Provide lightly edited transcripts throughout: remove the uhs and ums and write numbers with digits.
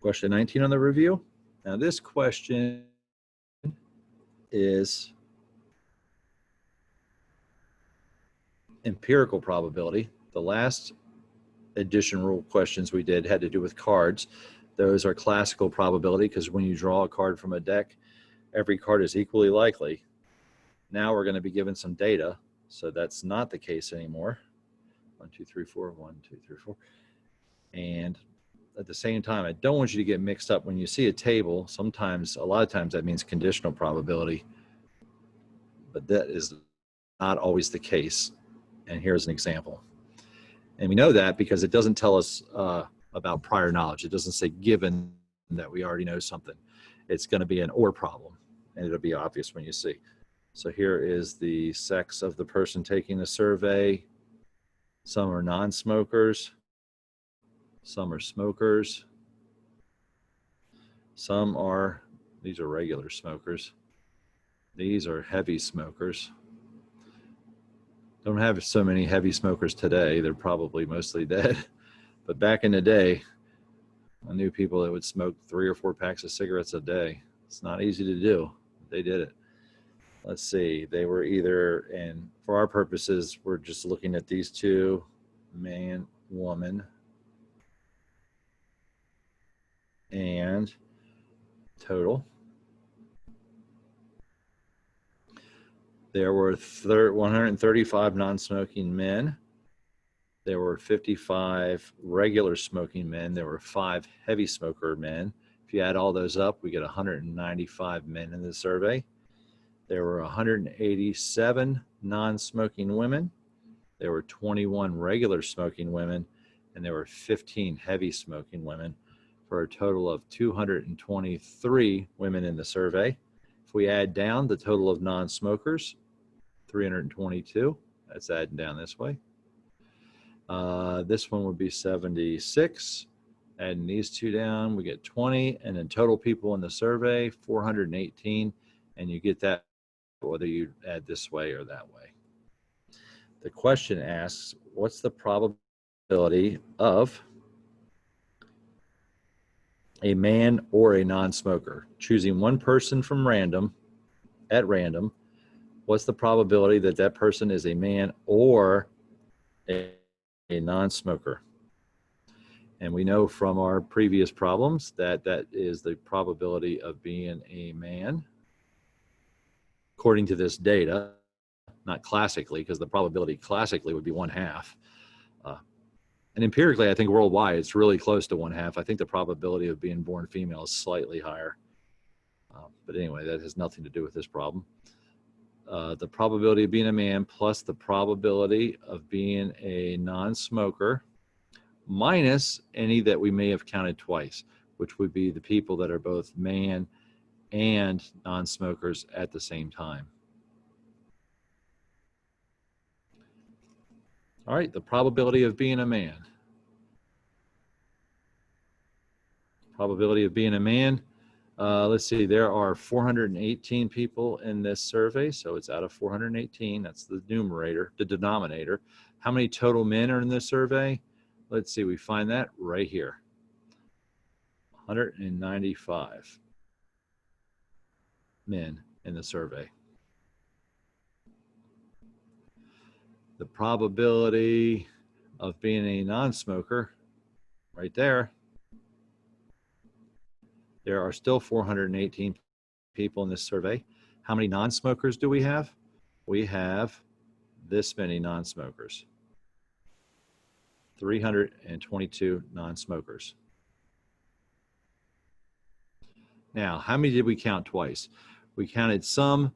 Question 19 on the review. Now this question is empirical probability. The last addition rule questions we did had to do with cards. Those are classical probability because when you draw a card from a deck, every card is equally likely. Now we're going to be given some data, so that's not the case anymore. 1, 2, 3, 4, 1, 2, 3, 4. And at the same time, I don't want you to get mixed up. When you see a table, sometimes, a lot of times that means conditional probability, but that is not always the case. And here's an example. And we know that because it doesn't tell us about prior knowledge. It doesn't say given that we already know something. It's going to be an or problem, and it'll be obvious when you see. So here is the sex of the person taking the survey. Some are non-smokers. Some are smokers. Some are, these are regular smokers. These are heavy smokers. Don't have so many heavy smokers today. They're probably mostly dead. But back in the day, I knew people that would smoke 3 or 4 packs of cigarettes a day. It's not easy to do. They did it. Let's see. They were either, and for our purposes, we're just looking at these two, man, woman, and total. There were 135 non-smoking men. There were 55 regular smoking men. There were 5 heavy smoker men. If you add all those up, we get 195 men in the survey. There were 187 non-smoking women. There were 21 regular smoking women, and there were 15 heavy smoking women, for a total of 223 women in the survey. If we add down the total of non-smokers, 322, that's adding down this way. This one would be 76. Adding these two down, we get 20, and then total people in the survey, 418, and you get that whether you add this way or that way. The question asks, what's the probability of a man or a non-smoker? Choosing one person from at random, what's the probability that that person is a man or a non-smoker? And we know from our previous problems that that is the probability of being a man, according to this data, not classically, because the probability classically would be 1/2. And empirically, I think worldwide, it's really close to 1/2. I think the probability of being born female is slightly higher. But anyway, that has nothing to do with this problem. The probability of being a man plus the probability of being a non-smoker minus any that we may have counted twice, which would be the people that are both man and non-smokers at the same time. All right, the probability of being a man. Probability of being a man. Let's see, there are 418 people in this survey, so it's out of 418. That's the numerator, the denominator. How many total men are in this survey? Let's see, we find that right here. 195 men in the survey. The probability of being a non-smoker, right there. There are still 418 people in this survey. How many non-smokers do we have? We have this many non-smokers. 322 non-smokers. Now, how many did we count twice? We counted some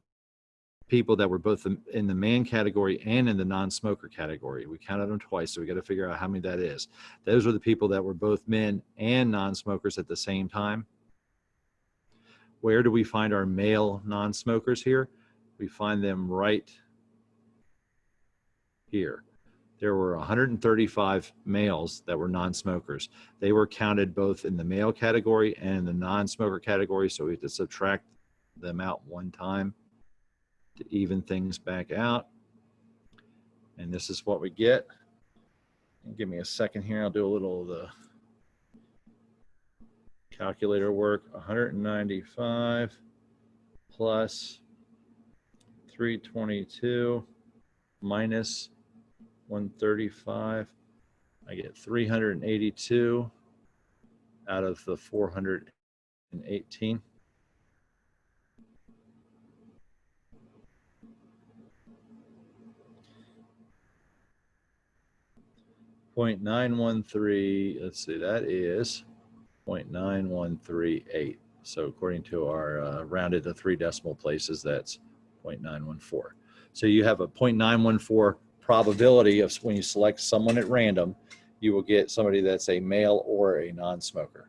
people that were both in the man category and in the non-smoker category. We counted them twice, so we got to figure out how many that is. Those were the people that were both men and non-smokers at the same time. Where do we find our male non-smokers here? We find them right here. There were 135 males that were non-smokers. They were counted both in the male category and the non-smoker category, so we have to subtract them out one time to even things back out. And this is what we get. And give me a second here. I'll do a little of the calculator work. 195 plus 322 minus 135. I get 382 out of the 418. .913, let's see, that is 0.9138. So according to our rounded to 3 decimal places, that's 0.914. So you have a 0.914 probability of when you select someone at random, you will get somebody that's a male or a non-smoker.